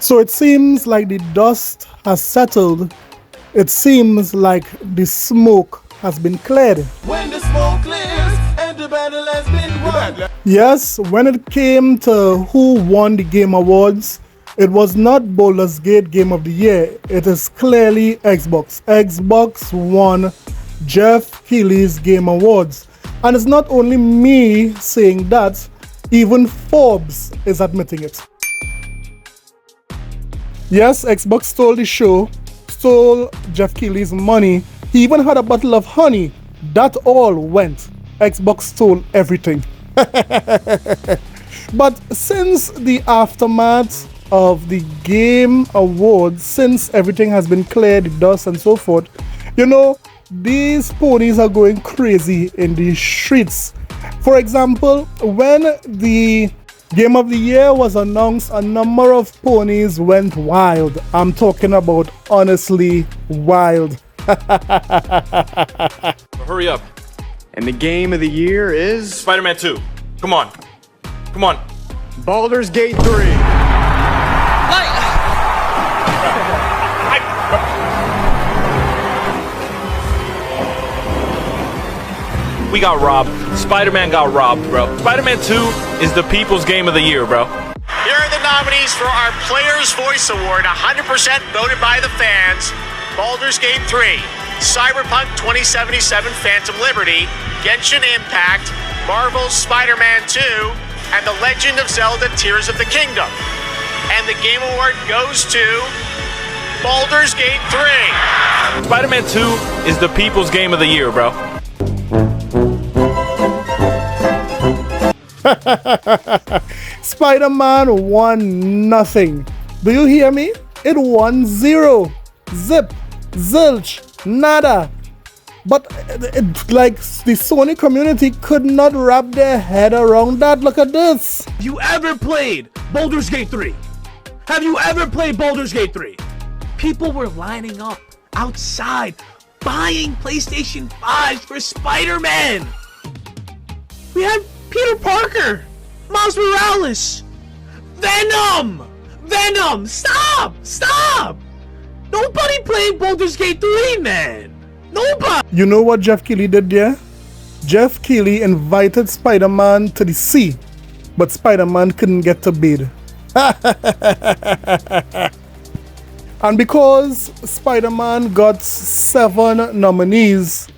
So it seems like the dust has settled. It seems like the smoke has been cleared. When the smoke clears and the battle has been won. Yes, when it came to who won the Game Awards, it was not Baldur's Gate Game of the Year. It is clearly Xbox. Xbox won Jeff Keighley's Game Awards. And it's not only me saying that, even Forbes is admitting it. Yes, Xbox stole the show, stole Jeff Keighley's money. He even had a bottle of honey. That all went. Xbox stole everything. But since the aftermath of the Game Awards, since everything has been cleared, the dust and so forth, you know, these ponies are going crazy in the streets. For example, when the Game of the Year was announced, a number of ponies went wild. I'm talking about honestly wild. Hurry up. And the game of the year is Spider-Man 2. Come on. Come on. Baldur's Gate 3. We got robbed. Spider-Man got robbed, bro. Spider-Man 2 is the people's game of the year, bro. Here are the nominees for our Player's Voice Award, 100% voted by the fans. Baldur's Gate 3, Cyberpunk 2077 Phantom Liberty, Genshin Impact, Marvel's Spider-Man 2, and The Legend of Zelda Tears of the Kingdom. And the Game Award goes to Baldur's Gate 3. Spider-Man 2 is the people's game of the year, bro. Spider-Man won nothing. Do you hear me? It won zero. Zip. Zilch. Nada. But like the Sony community could not wrap their head around that. Look at this. Have you ever played Baldur's Gate 3? Have you ever played Baldur's Gate 3? People were lining up outside buying PlayStation 5s for Spider-Man. We had Peter Parker, Miles Morales, Venom! Stop! Nobody played Baldur's Gate 3, man! Nobody! You know what Jeff Keighley did there? Jeff Keighley invited Spider-Man to the sea, but Spider-Man couldn't get to bed. And because Spider-Man got 7 nominees,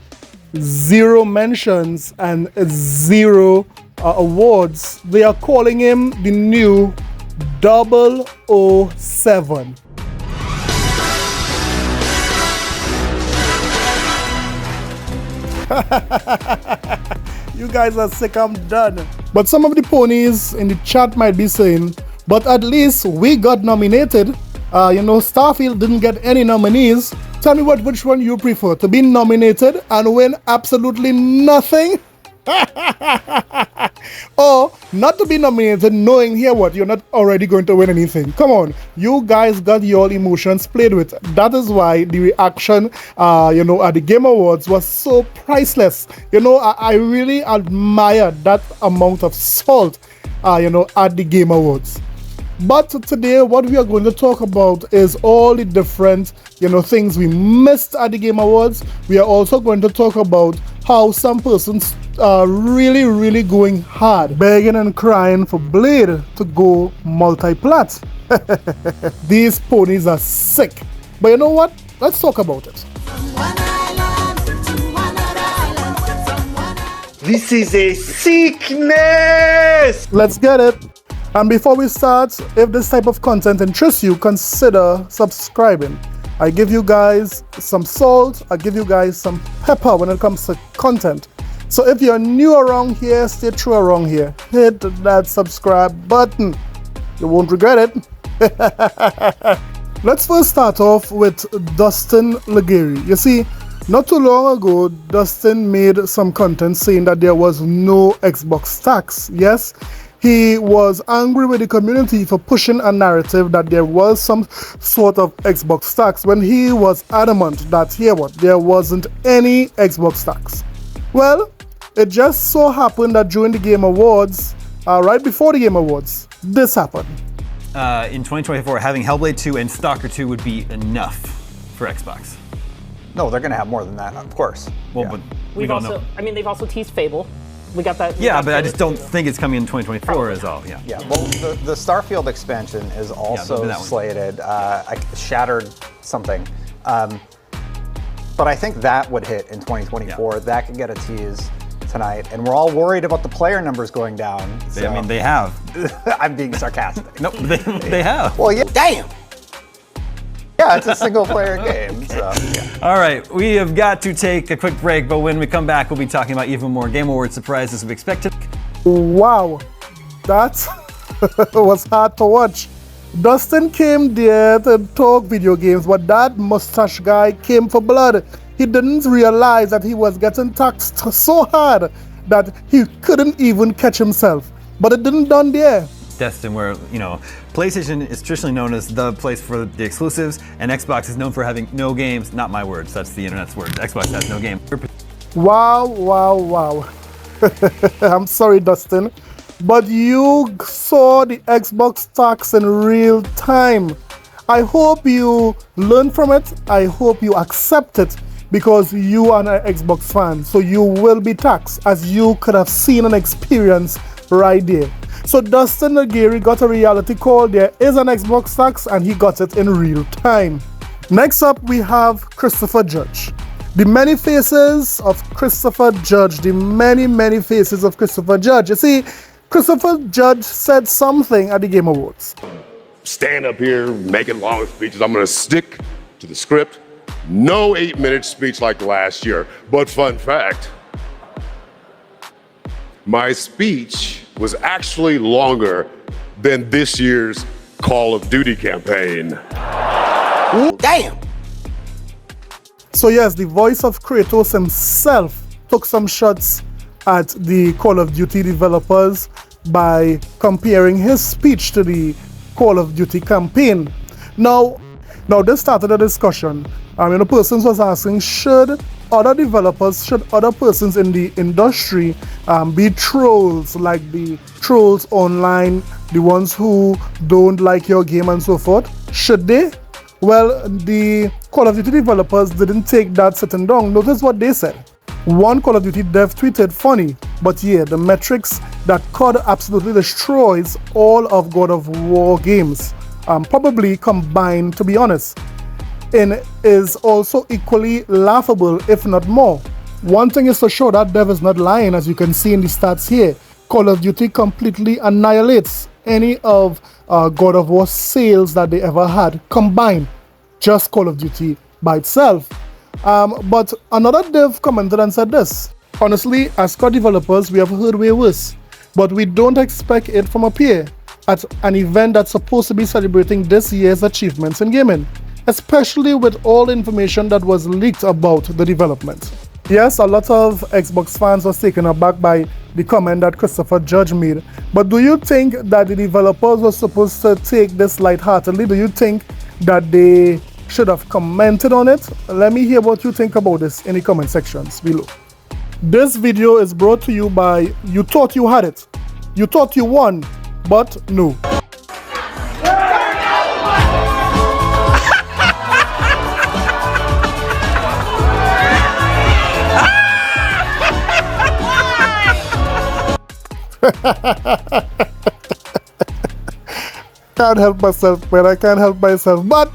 0 mentions, and 0 awards, they are calling him the new 007. You guys are sick, I'm done. But some of the ponies in the chat might be saying, but at least we got nominated. Starfield didn't get any nominees. Tell me which one you prefer, to be nominated and win absolutely nothing? Or not to be nominated knowing here what, you're not already going to win anything. Come on, you guys got your emotions played with. That is why the reaction at the Game Awards was so priceless. I really admire that amount of salt at the Game Awards. But today what we are going to talk about is all the different things we missed at the Game Awards. We are also going to talk about how some persons are really going hard, begging and crying for Blade to go multi-plat. These ponies are sick. But you know what? Let's talk about it. This is a sickness! Let's get it. And before we start, if this type of content interests you, consider subscribing. I give you guys some salt, I give you guys some pepper when it comes to content. So if you're new around here, stay true around here. Hit that subscribe button. You won't regret it. Let's first start off with Dustin Legary. You see, not too long ago, Dustin made some content saying that there was no Xbox tax. Yes, he was angry with the community for pushing a narrative that there was some sort of Xbox tax when he was adamant that there wasn't any Xbox tax. Well, it just so happened that during the Game Awards, right before the Game Awards, this happened. in 2024, having Hellblade 2 and Stalker 2 would be enough for Xbox. No, they're going to have more than that, of course. Well, Yeah. but we don't know. I mean, they've also teased Fable. We got that. Yeah, but I just don't think it's coming in 2024 is all. Yeah. Yeah, well, the Starfield expansion is also that one. slated. I shattered something. But I think that would hit in 2024. Yeah. That could get a tease tonight. And we're all worried about the player numbers going down. I mean, they have. I'm being sarcastic. Nope, they have. Well, yeah. Damn! Yeah, it's a single player game. So, yeah. All right, we have got to take a quick break, but when we come back, we'll be talking about even more Game Awards surprises we expected. Wow, that was hard to watch. Dustin came there to talk video games, but that mustache guy came for blood. He didn't realize that he was getting taxed so hard that he couldn't even catch himself. But it didn't done there. Destin, where, PlayStation is traditionally known as the place for the exclusives, and Xbox is known for having no games. Not my words, that's the internet's words. Xbox has no game. Wow, wow, wow. I'm sorry, Dustin, but you saw the Xbox tax in real time. I hope you learn from it. I hope you accept it, because you are an Xbox fan, so you will be taxed, as you could have seen and experienced right there. So Dustin Nagiri got a reality call. There is an Xbox tax, and he got it in real time. Next up, we have Christopher Judge. The many faces of Christopher Judge. The many faces of Christopher Judge. You see, Christopher Judge said something at the Game Awards. Stand up here making long speeches. I'm going to stick to the script. No 8-minute speech like last year. But fun fact, my speech was actually longer than this year's Call of Duty campaign. Damn! So yes, the voice of Kratos himself took some shots at the Call of Duty developers by comparing his speech to the Call of Duty campaign. Now this started a discussion. Persons was asking, should other developers, should other persons in the industry be trolls, like the trolls online, the ones who don't like your game and so forth? Should they? Well, the Call of Duty developers didn't take that sitting down. Notice what they said. One Call of Duty dev tweeted, funny, but yeah, the metrics that COD absolutely destroys all of God of War games, probably combined, to be honest, and is also equally laughable, if not more. One thing is for sure, that dev is not lying, as you can see in the stats here. Call of Duty completely annihilates any of God of War sales that they ever had combined, just Call of Duty by itself. But another dev commented and said this: honestly, as COD developers, we have heard way worse, but we don't expect it from up here at an event that's supposed to be celebrating this year's achievements in gaming, especially with all the information that was leaked about the development. Yes, a lot of Xbox fans was taken aback by the comment that Christopher Judge made, but do you think that the developers were supposed to take this lightheartedly? Do you think that they should have commented on it? Let me hear what you think about this in the comment sections below. This video is brought to you by You Thought You Had It. You thought you won, but no. Can't help myself, man. I can't help myself. But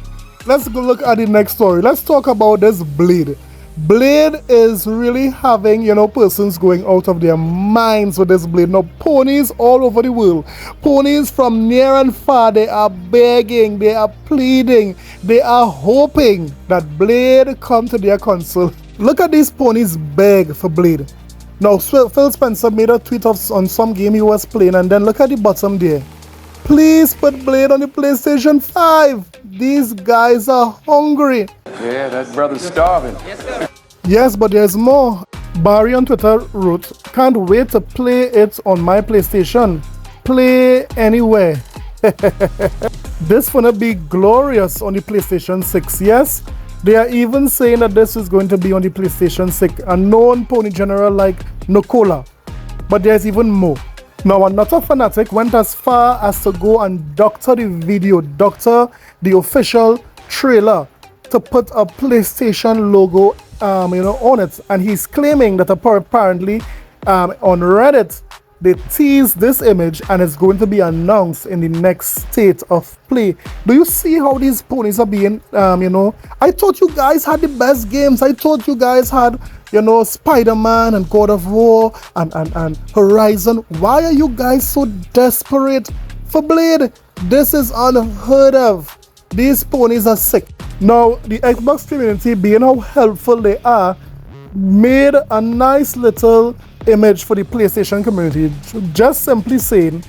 let's go look at the next story. Let's talk about this Blade. Blade is really having, persons going out of their minds with this Blade. Now, ponies all over the world, ponies from near and far, they are begging, they are pleading, they are hoping that Blade come to their console. Look at these ponies beg for Blade. Now, Phil Spencer made a tweet on some game he was playing, and then look at the bottom there. Please put Blade on the PlayStation 5. These guys are hungry. Yeah, that brother's starving. Yes, but there's more. Barry on Twitter wrote, can't wait to play it on my PlayStation. Play anywhere. This gonna be glorious on the PlayStation 6. Yes, they are even saying that this is going to be on the PlayStation 6. A known pony general like Nicola. But there's even more. Now, another fanatic went as far as to go and doctor the official trailer to put a PlayStation logo, on it. And he's claiming that apparently on Reddit, they teased this image and it's going to be announced in the next state of play. Do you see how these ponies are being, I thought you guys had the best games. I thought you guys had, Spider-Man and God of War and Horizon. Why are you guys so desperate for Blade? This is unheard of. These ponies are sick. Now, the Xbox community, being how helpful they are, made a nice little image for the PlayStation community, just simply saying,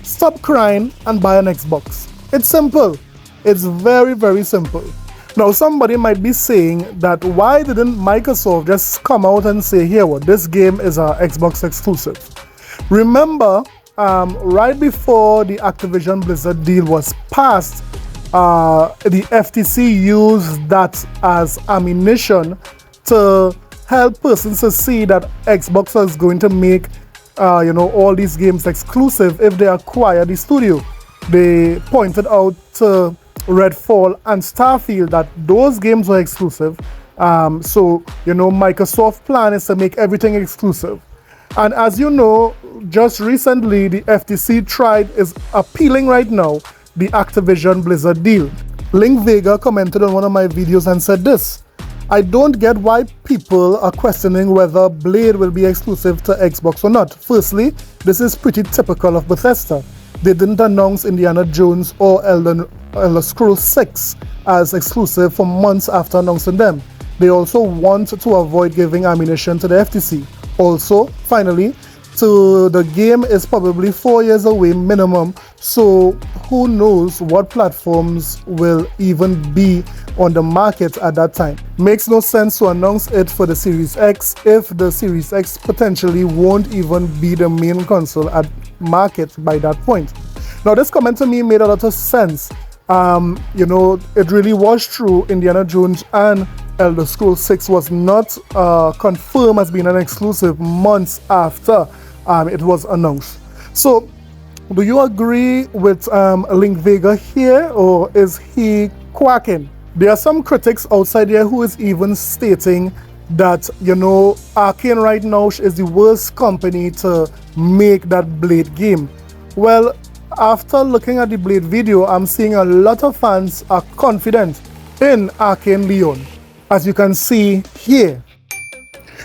stop crying and buy an Xbox. It's simple. It's very, very simple. Now, somebody might be saying that why didn't Microsoft just come out and say, here, this game is an Xbox exclusive. Remember, right before the Activision Blizzard deal was passed, the FTC used that as ammunition to help persons to see that Xbox is going to make, all these games exclusive if they acquire the studio. They pointed out to Redfall and Starfield that those games were exclusive. So, Microsoft's plan is to make everything exclusive. And as you know, just recently, the FTC is appealing right now the Activision Blizzard deal. Link Vega commented on one of my videos and said this: I don't get why people are questioning whether Blade will be exclusive to Xbox or not. Firstly, this is pretty typical of Bethesda. They didn't announce Indiana Jones or Elder Scrolls 6 as exclusive for months after announcing them. They also want to avoid giving ammunition to the FTC. Also, finally, the game is probably 4 years away minimum, so who knows what platforms will even be on the market at that time. Makes no sense to announce it for the Series X if the Series X potentially won't even be the main console at market by that point. Now, this comment to me made a lot of sense. It really was true. Indiana Jones and Elder Scrolls 6 was not confirmed as being an exclusive months after it was announced. So, do you agree with Link Vega here, or is he quacking? There are some critics outside there who is even stating that, Arcane right now is the worst company to make that Blade game. Well, after looking at the Blade video, I'm seeing a lot of fans are confident in Arcane Leon, as you can see here.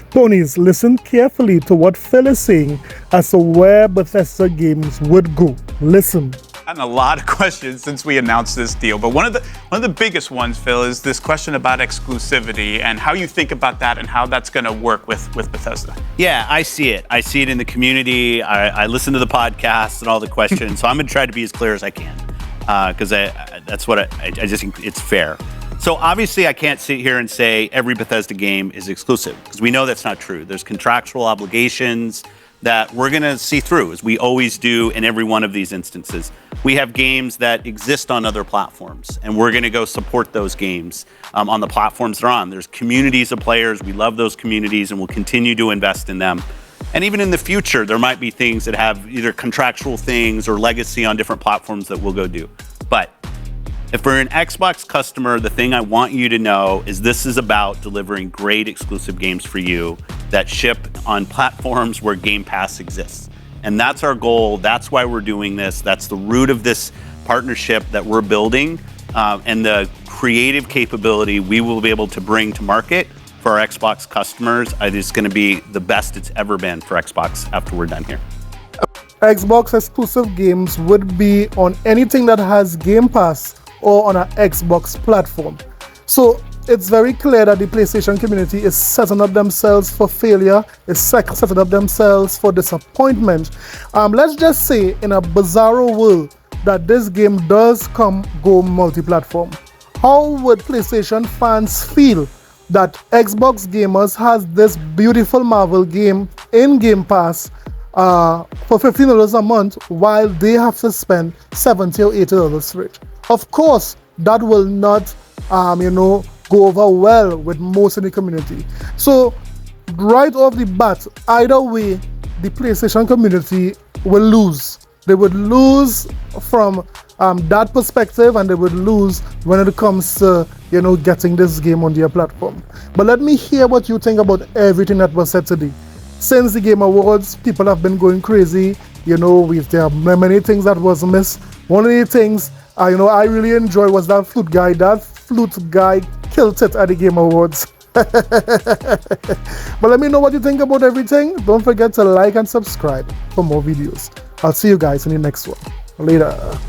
Ponies, listen carefully to what Phil is saying as to where Bethesda Games would go. Listen. I've gotten a lot of questions since we announced this deal, but one of the biggest ones, Phil, is this question about exclusivity and how you think about that and how that's going to work with Bethesda. Yeah, I see it. I see it in the community. I listen to the podcast and all the questions, so I'm going to try to be as clear as I can because that's what I just think it's fair. So obviously I can't sit here and say every Bethesda game is exclusive because we know that's not true. There's contractual obligations that we're going to see through, as we always do in every one of these instances. We have games that exist on other platforms, and we're going to go support those games on the platforms they're on. There's communities of players. We love those communities, and we'll continue to invest in them. And even in the future, there might be things that have either contractual things or legacy on different platforms that we'll go do. But if we're an Xbox customer, the thing I want you to know is this is about delivering great exclusive games for you that ship on platforms where Game Pass exists. And that's our goal. That's why we're doing this. That's the root of this partnership that we're building, and the creative capability we will be able to bring to market for our Xbox customers is going to be the best it's ever been for Xbox after we're done here. Xbox exclusive games would be on anything that has Game Pass or on an Xbox platform. So it's very clear that the PlayStation community is setting up themselves for failure, is setting up themselves for disappointment. Let's just say in a bizarro world that this game does go multi-platform. How would PlayStation fans feel that Xbox gamers has this beautiful Marvel game in Game Pass for $15 a month while they have to spend $70 or $80 for it? Of course, that will not, go over well with most in the community. So, right off the bat, either way, the PlayStation community will lose. They would lose from that perspective, and they would lose when it comes to, you know, getting this game on their platform. But let me hear what you think about everything that was said today. Since the Game Awards, people have been going crazy. You know, there are many things that was missed. One of the things you know, I really enjoyed was that flute guy. That flute guy killed it at the Game Awards. But let me know what you think about everything. Don't forget to like and subscribe for more videos. I'll see you guys in the next one. Later.